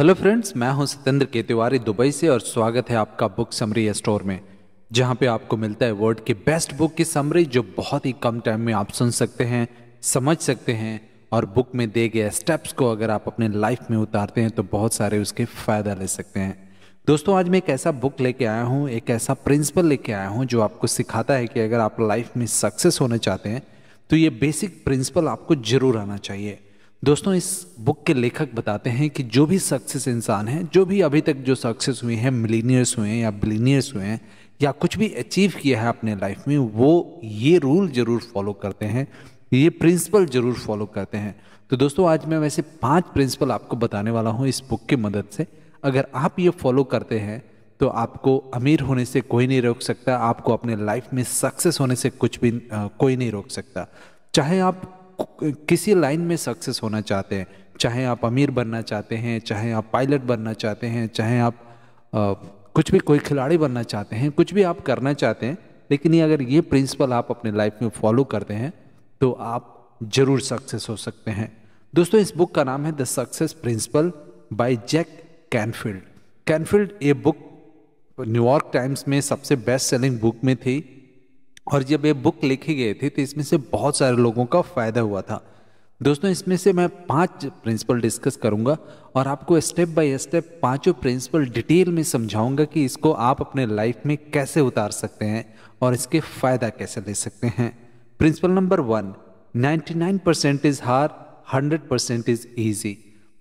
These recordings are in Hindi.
हेलो फ्रेंड्स, मैं हूं सत्येंद्र के तिवारी दुबई से और स्वागत है आपका बुक समरी स्टोर में, जहां पे आपको मिलता है वर्ल्ड की बेस्ट बुक की समरी जो बहुत ही कम टाइम में आप सुन सकते हैं, समझ सकते हैं और बुक में दिए गए स्टेप्स को अगर आप अपने लाइफ में उतारते हैं तो बहुत सारे उसके फायदा ले सकते हैं। दोस्तों, आज मैं एक ऐसा बुक लेके आया हूँ, एक ऐसा प्रिंसिपल लेके आया हूँ जो आपको सिखाता है कि अगर आप लाइफ में सक्सेस होना चाहते हैं तो ये बेसिक प्रिंसिपल आपको जरूर आना चाहिए। दोस्तों, इस बुक के लेखक बताते हैं कि जो भी सक्सेस इंसान है, जो भी अभी तक जो सक्सेस हुए हैं, मिलीनियर्स हुए हैं या बिलीनियर्स हुए हैं या कुछ भी अचीव किया है अपने लाइफ में, वो ये रूल जरूर फॉलो करते हैं, ये प्रिंसिपल जरूर फॉलो करते हैं। तो दोस्तों, आज मैं वैसे 5 प्रिंसिपल आपको बताने वाला हूँ इस बुक की मदद से। अगर आप ये फॉलो करते हैं तो आपको अमीर होने से कोई नहीं रोक सकता, आपको अपने लाइफ में सक्सेस होने से कोई नहीं रोक सकता। चाहे आप किसी लाइन में सक्सेस होना चाहते हैं, चाहे आप अमीर बनना चाहते हैं, चाहे आप पायलट बनना चाहते हैं, चाहे आप कुछ भी कोई खिलाड़ी बनना चाहते हैं, कुछ भी आप करना चाहते हैं, लेकिन ये अगर ये प्रिंसिपल आप अपने लाइफ में फॉलो करते हैं तो आप जरूर सक्सेस हो सकते हैं। दोस्तों, इस बुक का नाम है the success principle by Jack Canfield. Canfield ये बुक न्यूयॉर्क टाइम्स में सबसे बेस्ट सेलिंग बुक में थी और जब ये बुक लिखी गई थी तो इसमें से बहुत सारे लोगों का फायदा हुआ था। दोस्तों, इसमें से मैं 5 प्रिंसिपल डिस्कस करूंगा और आपको स्टेप बाय स्टेप पांचों प्रिंसिपल डिटेल में समझाऊंगा कि इसको आप अपने लाइफ में कैसे उतार सकते हैं और इसके फायदा कैसे ले सकते हैं। Principle number 1, 99% is hard, 100% is easy.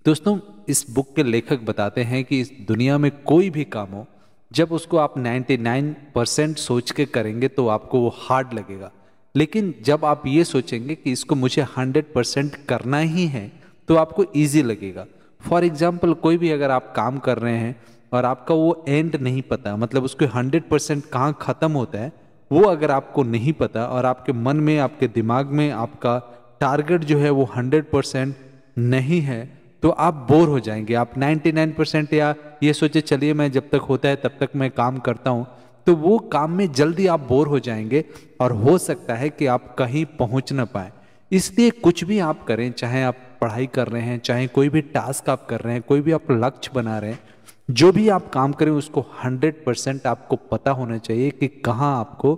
दोस्तों, इस बुक के लेखक बताते हैं कि इस दुनिया में कोई भी काम हो, जब उसको आप 99% सोच के करेंगे तो आपको वो हार्ड लगेगा, लेकिन जब आप ये सोचेंगे कि इसको मुझे 100% करना ही है तो आपको इजी लगेगा। फॉर एग्जाम्पल, कोई भी अगर आप काम कर रहे हैं और आपका वो एंड नहीं पता, मतलब उसको 100% कहाँ ख़त्म होता है वो अगर आपको नहीं पता और आपके मन में, आपके दिमाग में आपका टारगेट जो है वो 100% नहीं है तो आप बोर हो जाएंगे। आप 99% या ये सोचे चलिए मैं जब तक होता है तब तक मैं काम करता हूँ, तो वो काम में जल्दी आप बोर हो जाएंगे और हो सकता है कि आप कहीं पहुंच ना पाए। इसलिए कुछ भी आप करें, चाहे आप पढ़ाई कर रहे हैं, चाहे कोई भी टास्क आप कर रहे हैं, कोई भी आप लक्ष्य बना रहे हैं, जो भी आप काम करें उसको 100% आपको पता होना चाहिए कि कहाँ आपको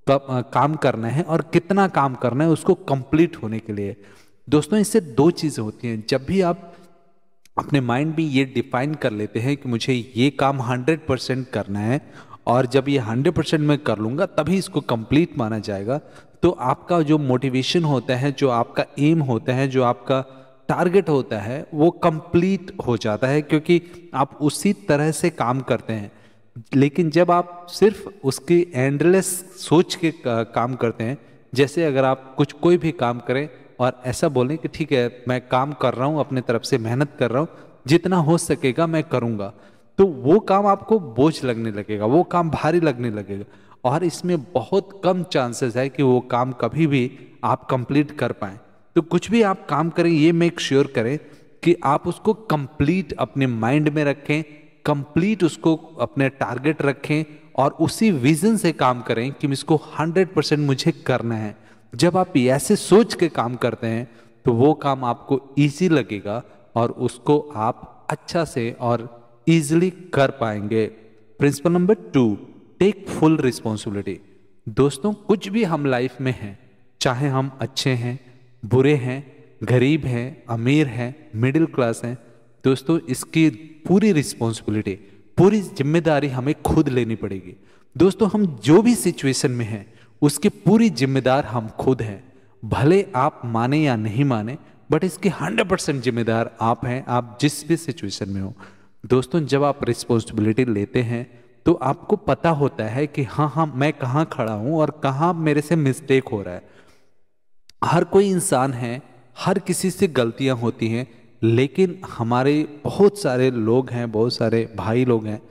काम करना है और कितना काम करना है उसको कंप्लीट होने के लिए। दोस्तों, इससे 2 चीज़ें होती हैं। जब भी आप अपने माइंड में ये डिफाइन कर लेते हैं कि मुझे ये काम 100% करना है और जब ये 100% मैं कर लूँगा तभी इसको कंप्लीट माना जाएगा, तो आपका जो मोटिवेशन होता है, जो आपका एम होता है, जो आपका टारगेट होता है वो कंप्लीट हो जाता है, क्योंकि आप उसी तरह से काम करते हैं। लेकिन जब आप सिर्फ उसकी एंडलेस सोच के काम करते हैं, जैसे अगर आप कोई भी काम करें और ऐसा बोलें कि ठीक है मैं काम कर रहा हूँ, अपने तरफ से मेहनत कर रहा हूँ, जितना हो सकेगा मैं करूँगा, तो वो काम आपको बोझ लगने लगेगा, वो काम भारी लगने लगेगा और इसमें बहुत कम चांसेस है कि वो काम कभी भी आप कंप्लीट कर पाएं। तो कुछ भी आप काम करें, ये मेक श्योर करें कि आप उसको कंप्लीट अपने माइंड में रखें, कंप्लीट उसको अपने टारगेट रखें और उसी विजन से काम करें कि इसको 100% मुझे करना है। जब आप ऐसे सोच के काम करते हैं तो वो काम आपको इजी लगेगा और उसको आप अच्छा से और इजीली कर पाएंगे। Principle number 2, take full responsibility. दोस्तों, कुछ भी हम लाइफ में हैं, चाहे हम अच्छे हैं, बुरे हैं, गरीब हैं, अमीर हैं, मिडिल क्लास हैं, दोस्तों इसकी पूरी रिस्पॉन्सिबिलिटी, पूरी जिम्मेदारी हमें खुद लेनी पड़ेगी। दोस्तों, हम जो भी सिचुएशन में हैं उसकी पूरी जिम्मेदार हम खुद हैं। भले आप माने या नहीं माने, बट इसके 100% जिम्मेदार आप हैं, आप जिस भी सिचुएशन में हो। दोस्तों, जब आप रिस्पॉन्सिबिलिटी लेते हैं तो आपको पता होता है कि हाँ मैं कहाँ खड़ा हूँ और कहाँ मेरे से मिस्टेक हो रहा है। हर कोई इंसान है, हर किसी से गलतियाँ होती हैं, लेकिन हमारे बहुत सारे लोग हैं, बहुत सारे भाई लोग हैं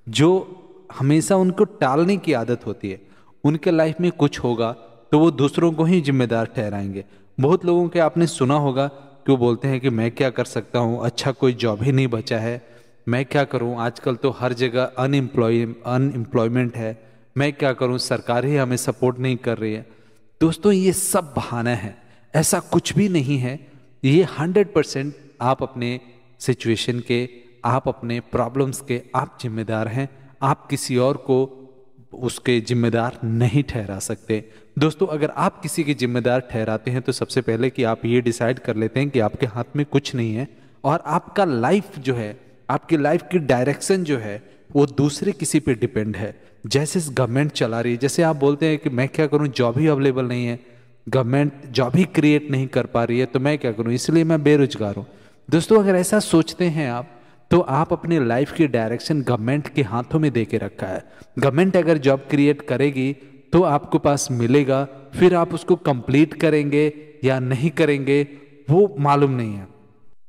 जो हमेशा उनको टालने की आदत होती है। उनके लाइफ में कुछ होगा तो वो दूसरों को ही जिम्मेदार ठहराएंगे। बहुत लोगों के आपने सुना होगा कि वो बोलते हैं कि मैं क्या कर सकता हूँ, अच्छा कोई जॉब ही नहीं बचा है, मैं क्या करूँ, आजकल तो हर जगह अनएम्प्लॉयमेंट है, मैं क्या करूँ, सरकार ही हमें सपोर्ट नहीं कर रही है। दोस्तों, ये सब बहाना है, ऐसा कुछ भी नहीं है। ये 100% आप अपने सिचुएशन के आप अपने प्रॉब्लम्स के आप जिम्मेदार हैं, आप किसी और को उसके जिम्मेदार नहीं ठहरा सकते। दोस्तों, अगर आप किसी के जिम्मेदार ठहराते हैं तो सबसे पहले कि आप ये डिसाइड कर लेते हैं कि आपके हाथ में कुछ नहीं है और आपका लाइफ जो है, आपकी लाइफ की डायरेक्शन जो है वो दूसरे किसी पे डिपेंड है। जैसे गवर्नमेंट चला रही है, जैसे आप बोलते हैं कि मैं क्या करूं, जॉब ही अवेलेबल नहीं है, गवर्नमेंट जॉब ही क्रिएट नहीं कर पा रही है, तो मैं क्या करूं, इसलिए मैं बेरोजगार हूं। दोस्तों, अगर ऐसा सोचते हैं आप, तो आप अपने लाइफ की डायरेक्शन गवर्नमेंट के हाथों में दे के रखा है। गवर्नमेंट अगर जॉब क्रिएट करेगी तो आपको पास मिलेगा, फिर आप उसको कंप्लीट करेंगे या नहीं करेंगे वो मालूम नहीं है।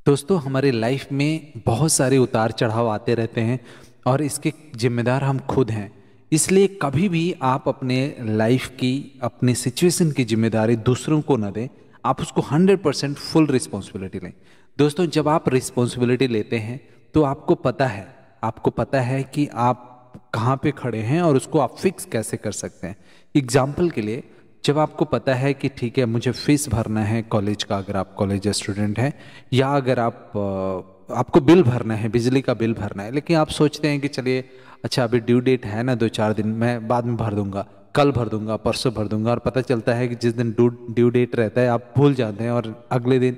दोस्तों, हमारे लाइफ में बहुत सारे उतार चढ़ाव आते रहते हैं और इसके जिम्मेदार हम खुद हैं। इसलिए कभी भी आप अपने लाइफ की, अपने सिचुएशन की जिम्मेदारी दूसरों को ना दें, आप उसको 100% फुल रिस्पॉन्सिबिलिटी लें। दोस्तों, जब आप रिस्पॉन्सिबिलिटी लेते हैं तो आपको पता है कि आप कहाँ पे खड़े हैं और उसको आप फिक्स कैसे कर सकते हैं। एग्जाम्पल के लिए, जब आपको पता है कि ठीक है मुझे फीस भरना है कॉलेज का, अगर आप कॉलेज स्टूडेंट हैं, या अगर आपको बिल भरना है, बिजली का बिल भरना है, लेकिन आप सोचते हैं कि चलिए अच्छा अभी ड्यू डेट है ना 2-4 दिन, मैं बाद में भर दूंगा, कल भर दूंगा, परसों भर दूंगा, और पता चलता है कि जिस दिन ड्यू डेट रहता है आप भूल जाते हैं और अगले दिन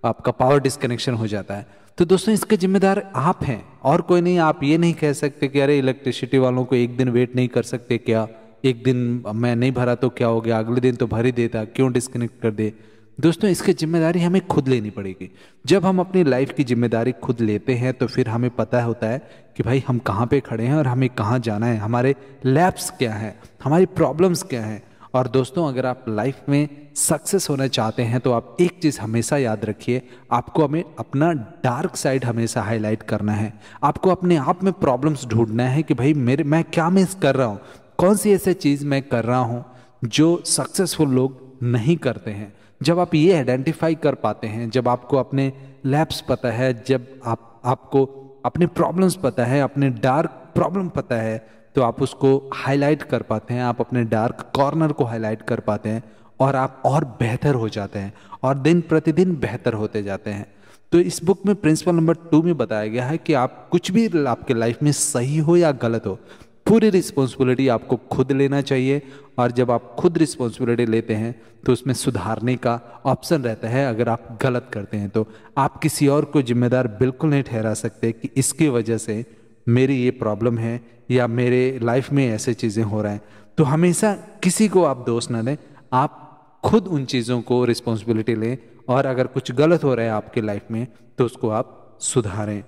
आपका पावर डिस्कनेक्शन हो जाता है। तो दोस्तों, इसके जिम्मेदार आप हैं और कोई नहीं। आप ये नहीं कह सकते कि अरे इलेक्ट्रिसिटी वालों को एक दिन वेट नहीं कर सकते क्या, एक दिन मैं नहीं भरा तो क्या हो गया, अगले दिन तो भर ही देता, क्यों डिस्कनेक्ट कर दे। दोस्तों, इसकी जिम्मेदारी हमें खुद लेनी पड़ेगी। जब हम अपनी लाइफ की जिम्मेदारी खुद लेते हैं तो फिर हमें पता होता है कि भाई हम कहाँ पे खड़े हैं और हमें कहाँ जाना है, हमारे लैप्स क्या हैं, हमारी प्रॉब्लम्स क्या हैं। और दोस्तों, अगर आप लाइफ में सक्सेस होना चाहते हैं तो आप एक चीज़ हमेशा याद रखिए, आपको हमें अपना डार्क साइड हमेशा हाईलाइट करना है। आपको अपने आप में प्रॉब्लम्स ढूंढना है कि भाई मैं क्या मिस कर रहा हूँ, कौन सी ऐसी चीज़ मैं कर रहा हूँ जो सक्सेसफुल लोग नहीं करते हैं। जब आप ये आइडेंटिफाई कर पाते हैं, जब आपको अपने लैप्स पता है, जब आपको अपने प्रॉब्लम्स पता है, अपने डार्क प्रॉब्लम पता है, तो आप उसको हाईलाइट कर पाते हैं, आप अपने डार्क कॉर्नर को हाईलाइट कर पाते हैं और आप और बेहतर हो जाते हैं और दिन प्रतिदिन बेहतर होते जाते हैं। तो इस बुक में प्रिंसिपल नंबर 2 में बताया गया है कि आप कुछ भी आपके लाइफ में सही हो या गलत हो, पूरी रिस्पॉन्सिबिलिटी आपको खुद लेना चाहिए। और जब आप खुद रिस्पॉन्सिबिलिटी लेते हैं तो उसमें सुधारने का ऑप्शन रहता है। अगर आप गलत करते हैं तो आप किसी और को जिम्मेदार बिल्कुल नहीं ठहरा सकते कि इसकी वजह से मेरी ये प्रॉब्लम है या मेरे लाइफ में ऐसे चीज़ें हो रहे हैं। तो हमेशा किसी को आप दोष ना दें, आप खुद उन चीज़ों को रिस्पॉन्सिबिलिटी लें और अगर कुछ गलत हो रहा है आपके लाइफ में तो उसको आप सुधारें।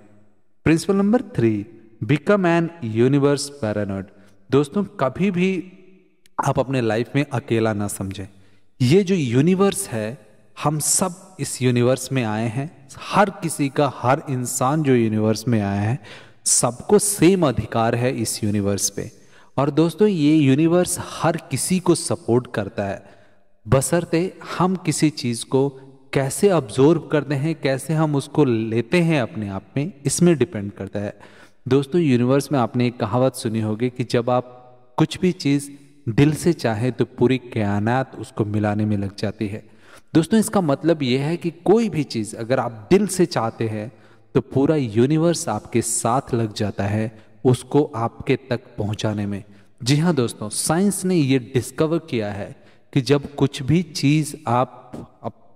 Principle number 3, become an universe paranoid. दोस्तों, कभी भी आप अपने लाइफ में अकेला ना समझें। ये जो यूनिवर्स है, हम सब इस यूनिवर्स में आए हैं। हर किसी का, हर इंसान जो यूनिवर्स में आया है, सबको सेम अधिकार है इस यूनिवर्स पे। और दोस्तों, ये यूनिवर्स हर किसी को सपोर्ट करता है, बशर्ते हम किसी चीज़ को कैसे ऑब्जर्व करते हैं, कैसे हम उसको लेते हैं अपने आप में, इसमें डिपेंड करता है। दोस्तों, यूनिवर्स में आपने एक कहावत सुनी होगी कि जब आप कुछ भी चीज़ दिल से चाहें तो पूरी कायनात उसको मिलाने में लग जाती है। दोस्तों, इसका मतलब यह है कि कोई भी चीज़ अगर आप दिल से चाहते हैं तो पूरा यूनिवर्स आपके साथ लग जाता है उसको आपके तक पहुंचाने में। जी हाँ दोस्तों, साइंस ने ये डिस्कवर किया है कि जब कुछ भी चीज़ आप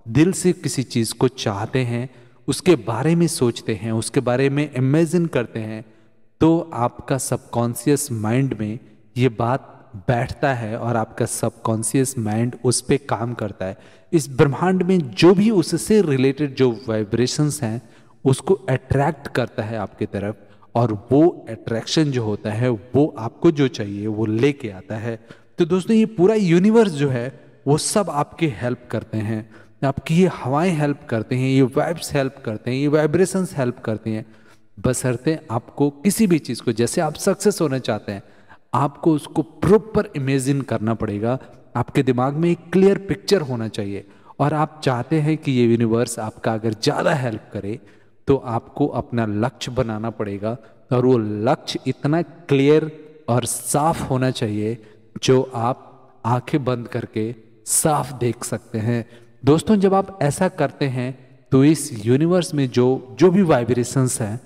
दिल से किसी चीज़ को चाहते हैं, उसके बारे में सोचते हैं, उसके बारे में इमेजिन करते हैं, तो आपका सबकॉन्शियस माइंड में ये बात बैठता है और आपका सबकॉन्शियस माइंड उस पर काम करता है। इस ब्रह्मांड में जो भी उससे रिलेटेड जो वाइब्रेशंस हैं उसको अट्रैक्ट करता है आपकी तरफ, और वो अट्रैक्शन जो होता है वो आपको जो चाहिए वो लेके आता है। तो दोस्तों, ये पूरा यूनिवर्स जो है वो सब आपके हेल्प करते हैं, आपकी ये हवाएं हेल्प करते हैं, ये वाइब्स हेल्प करते हैं, ये वाइब्रेशंस हेल्प करती हैं, बशर्ते आपको किसी भी चीज़ को, जैसे आप सक्सेस होना चाहते हैं, आपको उसको प्रॉपर इमेजिन करना पड़ेगा। आपके दिमाग में एक क्लियर पिक्चर होना चाहिए और आप चाहते हैं कि ये यूनिवर्स आपका अगर ज़्यादा हेल्प करे तो आपको अपना लक्ष्य बनाना पड़ेगा और वो लक्ष्य इतना क्लियर और साफ होना चाहिए जो आप आंखें बंद करके साफ देख सकते हैं। दोस्तों, जब आप ऐसा करते हैं तो इस यूनिवर्स में जो भी वाइब्रेशंस हैं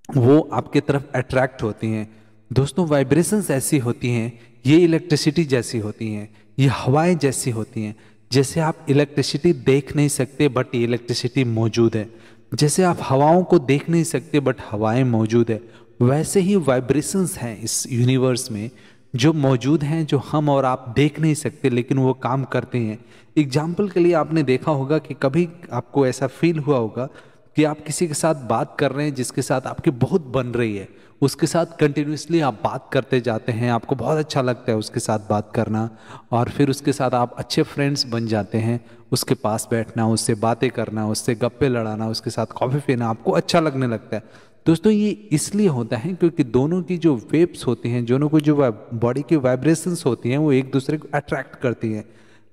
वो आपके तरफ अट्रैक्ट होती हैं। दोस्तों वाइब्रेशंस ऐसी होती हैं, ये इलेक्ट्रिसिटी जैसी होती हैं, ये हवाएं जैसी होती हैं। जैसे आप इलेक्ट्रिसिटी देख नहीं सकते बट ये इलेक्ट्रिसिटी मौजूद है, जैसे आप हवाओं को देख नहीं सकते बट हवाएं मौजूद है, वैसे ही वाइब्रेशंस हैं इस यूनिवर्स में जो मौजूद हैं, जो हम और आप देख नहीं सकते लेकिन वो काम करते हैं। एग्जाम्पल के लिए आपने देखा होगा कि कभी आपको ऐसा फील हुआ होगा कि आप किसी के साथ बात कर रहे हैं जिसके साथ आपकी बहुत बन रही है, उसके साथ कंटिन्यूसली आप बात करते जाते हैं, आपको बहुत अच्छा लगता है उसके साथ बात करना, और फिर उसके साथ आप अच्छे फ्रेंड्स बन जाते हैं। उसके पास बैठना, उससे बातें करना, उससे गप्पे लड़ाना, उसके साथ कॉफ़ी पीना आपको अच्छा लगने लगता है। दोस्तों ये इसलिए होता है क्योंकि दोनों की जो वेव्स होती हैं, दोनों को जो बॉडी की वाइब्रेशंस होती हैं वो एक दूसरे को अट्रैक्ट करती हैं।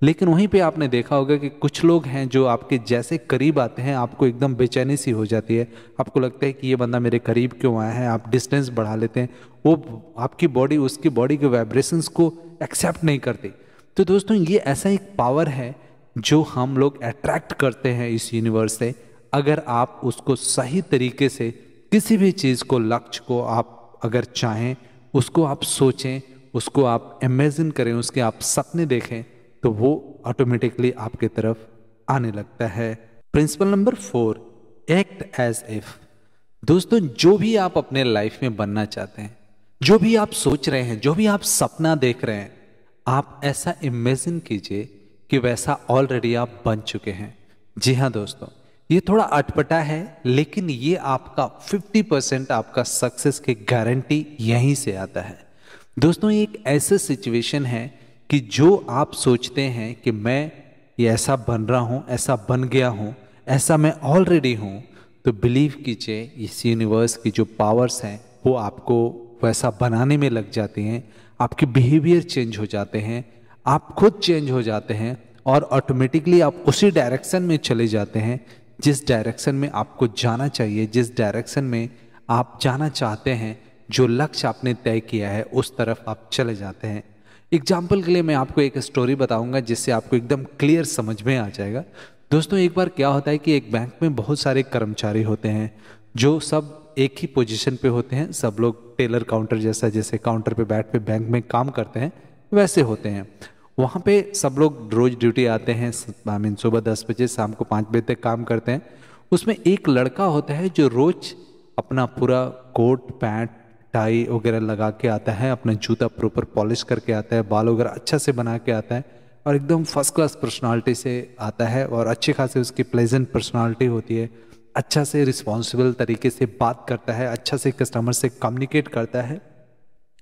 लेकिन वहीं पे आपने देखा होगा कि कुछ लोग हैं जो आपके जैसे करीब आते हैं आपको एकदम बेचैनी सी हो जाती है, आपको लगता है कि ये बंदा मेरे करीब क्यों आया है, आप डिस्टेंस बढ़ा लेते हैं, वो आपकी बॉडी उसकी बॉडी के वाइब्रेशंस को एक्सेप्ट नहीं करती। तो दोस्तों ये ऐसा एक पावर है जो हम लोग अट्रैक्ट करते हैं इस यूनिवर्स से, अगर आप उसको सही तरीके से किसी भी चीज़ को, लक्ष्य को आप अगर चाहें, उसको आप सोचें, उसको आप इमेजिन करें, उसके आप सपने देखें, तो वो ऑटोमेटिकली आपके तरफ आने लगता है। Principle number 4, act as if. दोस्तों जो भी आप अपने लाइफ में बनना चाहते हैं, जो भी आप सोच रहे हैं, जो भी आप सपना देख रहे हैं, आप ऐसा इमेजिन कीजिए कि वैसा ऑलरेडी आप बन चुके हैं। जी हाँ दोस्तों, ये थोड़ा अटपटा है लेकिन ये आपका 50% आपका सक्सेस की गारंटी यहीं से आता है। दोस्तों ये एक ऐसा सिचुएशन है कि जो आप सोचते हैं कि मैं ये ऐसा बन रहा हूँ, ऐसा बन गया हूँ, ऐसा मैं ऑलरेडी हूँ, तो बिलीव कीजिए इस यूनिवर्स की जो पावर्स हैं वो आपको वैसा बनाने में लग जाती हैं। आपके बिहेवियर चेंज हो जाते हैं, आप खुद चेंज हो जाते हैं और ऑटोमेटिकली आप उसी डायरेक्शन में चले जाते हैं जिस डायरेक्शन में आपको जाना चाहिए, जिस डायरेक्शन में आप जाना चाहते हैं, जो लक्ष्य आपने तय किया है उस तरफ आप चले जाते हैं। एग्जाम्पल के लिए मैं आपको एक स्टोरी बताऊंगा जिससे आपको एकदम क्लियर समझ में आ जाएगा। दोस्तों एक बार क्या होता है कि एक बैंक में बहुत सारे कर्मचारी होते हैं जो सब एक ही पोजीशन पे होते हैं, सब लोग टेलर काउंटर जैसा, जैसे काउंटर पे बैठ पे बैंक में काम करते हैं वैसे होते हैं। वहाँ पे सब लोग रोज ड्यूटी आते हैं, सुबह 10 बजे शाम को 5 बजे तक काम करते हैं। उसमें एक लड़का होता है जो रोज अपना पूरा कोट पैंट टाई वगैरह लगा के आता है, अपना जूता प्रॉपर पॉलिश करके आता है, बाल वगैरह अच्छा से बना के आता है और एकदम फर्स्ट क्लास पर्सनालिटी से आता है और अच्छी खासी उसकी प्लेजेंट पर्सनालिटी होती है। अच्छा से रिस्पॉन्सिबल तरीके से बात करता है, अच्छा से कस्टमर से कम्युनिकेट करता है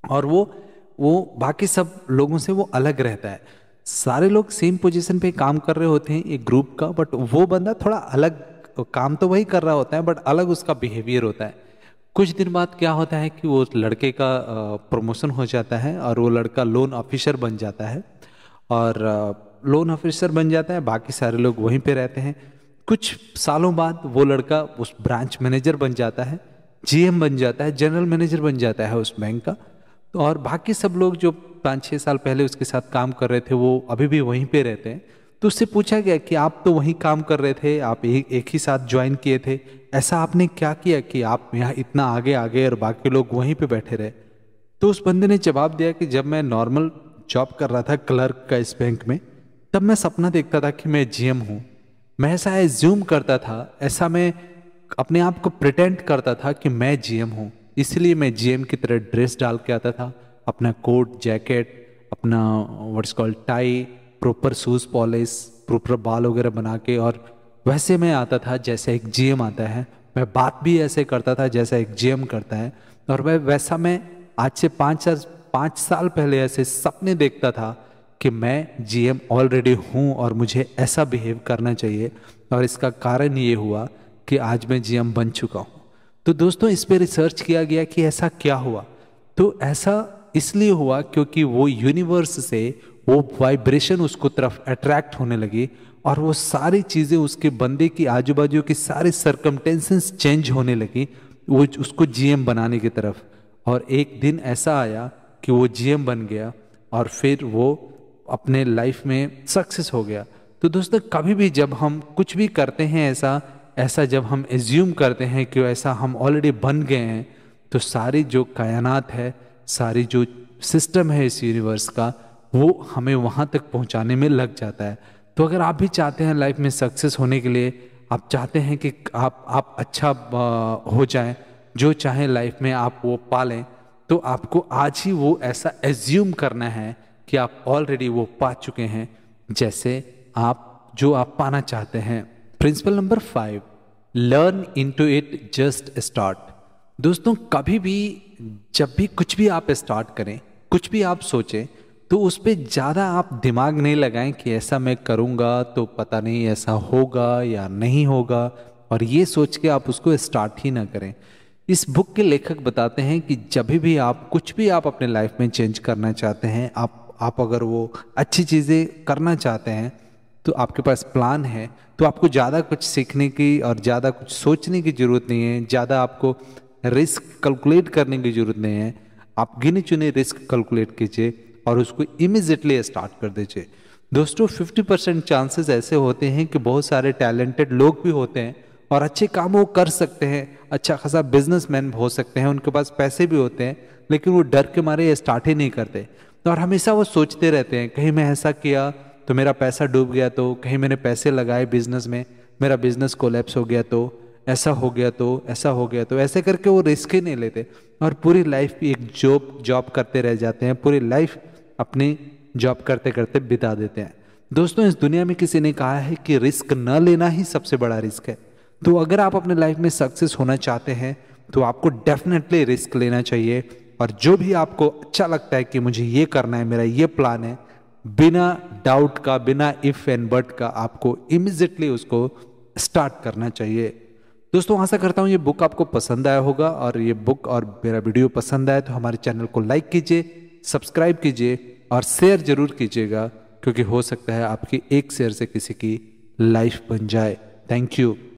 और वो बाकी सब लोगों से वो अलग रहता है। सारे लोग सेम पोजीशन पे काम कर रहे होते हैं एक ग्रुप का, बट वो बंदा थोड़ा अलग, काम तो वही कर रहा होता है बट अलग उसका बिहेवियर होता है। कुछ दिन बाद क्या होता है कि वो लड़के का प्रमोशन हो जाता है और वो लड़का लोन ऑफिसर बन जाता है और लोन ऑफिसर बन जाता है, बाकी सारे लोग वहीं पे रहते हैं। कुछ सालों बाद वो लड़का उस ब्रांच मैनेजर बन जाता है, जीएम बन जाता है, जनरल मैनेजर बन जाता है उस बैंक का। तो और बाकी सब लोग जो 5-6 साल पहले उसके साथ काम कर रहे थे वो अभी भी वहीं पे रहते हैं। तो उससे पूछा गया कि आप तो वहीं काम कर रहे थे, आप एक ही साथ ज्वाइन किए थे, ऐसा आपने क्या किया कि आप यहाँ इतना आगे आ गए और बाकी लोग वहीं पे बैठे रहे? तो उस बंदे ने जवाब दिया कि जब मैं नॉर्मल जॉब कर रहा था क्लर्क का इस बैंक में, तब मैं सपना देखता था कि मैं जीएम हूँ। मैं ऐसा एज्यूम करता था, ऐसा मैं अपने आप को प्रिटेंड करता था कि मैं जीएम हूँ, इसलिए मैं जीएम की तरह ड्रेस डाल के आता था, अपना कोट जैकेट, अपना what's called tie, proper shoes polish, proper बाल वगैरह बना के, और वैसे मैं आता था जैसे एक जीएम आता है। मैं बात भी ऐसे करता था जैसा एक जीएम करता है और वैसा मैं आज से 5 साल पहले ऐसे सपने देखता था कि मैं जीएम ऑलरेडी हूँ और मुझे ऐसा बिहेव करना चाहिए, और इसका कारण ये हुआ कि आज मैं जीएम बन चुका हूँ। तो दोस्तों इस पे रिसर्च किया गया कि ऐसा क्या हुआ। तो ऐसा इसलिए हुआ क्योंकि वो यूनिवर्स से वो वाइब्रेशन उसको तरफ अट्रैक्ट होने लगी और वो सारी चीज़ें उसके बंदे की आजू बाजू की सारी सर्कमटेंसेस चेंज होने लगी वो उसको जीएम बनाने की तरफ। और एक दिन ऐसा आया कि वो जीएम बन गया और फिर वो अपने लाइफ में सक्सेस हो गया। तो दोस्तों कभी भी जब हम कुछ भी करते हैं ऐसा ऐसा जब हम एज्यूम करते हैं कि ऐसा हम ऑलरेडी बन गए हैं, तो सारी जो कायनात है, सारी जो सिस्टम है इस यूनिवर्स का, वो हमें वहाँ तक पहुँचाने में लग जाता है। तो अगर आप भी चाहते हैं लाइफ में सक्सेस होने के लिए, आप चाहते हैं कि आप अच्छा हो जाएं, जो चाहे लाइफ में आप वो पालें, तो आपको आज ही वो ऐसा एज्यूम करना है कि आप ऑलरेडी वो पा चुके हैं, जैसे आप जो आप पाना चाहते हैं। Principle number 5, learn into it, just start. दोस्तों, कभी भी जब भी कुछ भी आप स्टार्ट करें, कुछ भी आप सोचें, तो उस पर ज़्यादा आप दिमाग नहीं लगाएं कि ऐसा मैं करूँगा तो पता नहीं ऐसा होगा या नहीं होगा, और ये सोच के आप उसको स्टार्ट ही ना करें। इस बुक के लेखक बताते हैं कि जब भी आप कुछ भी आप अपने लाइफ में चेंज करना चाहते हैं, आप अगर वो अच्छी चीज़ें करना चाहते हैं, तो आपके पास प्लान है, तो आपको ज़्यादा कुछ सीखने की और ज़्यादा कुछ सोचने की ज़रूरत नहीं है, ज़्यादा आपको रिस्क कैलकुलेट करने की ज़रूरत नहीं है। आप गिने चुने रिस्क कैलकुलेट कीजिए और उसको इमीडिएटली स्टार्ट कर दीजिए। दोस्तों, 50% चांसेस ऐसे होते हैं कि बहुत सारे टैलेंटेड लोग भी होते हैं और अच्छे काम वो कर सकते हैं, अच्छा खासा बिजनेसमैन हो सकते हैं, उनके पास पैसे भी होते हैं, लेकिन वो डर के मारे स्टार्ट ही नहीं करते। और हमेशा वो सोचते रहते हैं, कहीं मैं ऐसा किया तो मेरा पैसा डूब गया, तो कहीं मैंने पैसे लगाए बिजनेस में, मेरा बिजनेस कोलैप्स हो गया, तो ऐसा हो गया, तो ऐसा हो गया, तो ऐसे करके वो रिस्क ही नहीं लेते और पूरी लाइफ भी एक जॉब करते रह जाते हैं, पूरी लाइफ अपनी जॉब करते करते बिता देते हैं। दोस्तों, इस दुनिया में किसी ने कहा है कि रिस्क न लेना ही सबसे बड़ा रिस्क है। तो अगर आप अपने लाइफ में सक्सेस होना चाहते हैं, तो आपको डेफिनेटली रिस्क लेना चाहिए, और जो भी आपको अच्छा लगता है कि मुझे ये करना है, मेरा ये प्लान है, बिना डाउट का, बिना इफ एंड बट का, आपको इमीडिएटली उसको स्टार्ट करना चाहिए। दोस्तों, आशा करता हूँ ये बुक आपको पसंद आया होगा, और ये बुक और मेरा वीडियो पसंद आया तो हमारे चैनल को लाइक कीजिए, सब्सक्राइब कीजिए और शेयर जरूर कीजिएगा, क्योंकि हो सकता है आपकी एक शेयर से किसी की लाइफ बन जाए। Thank you.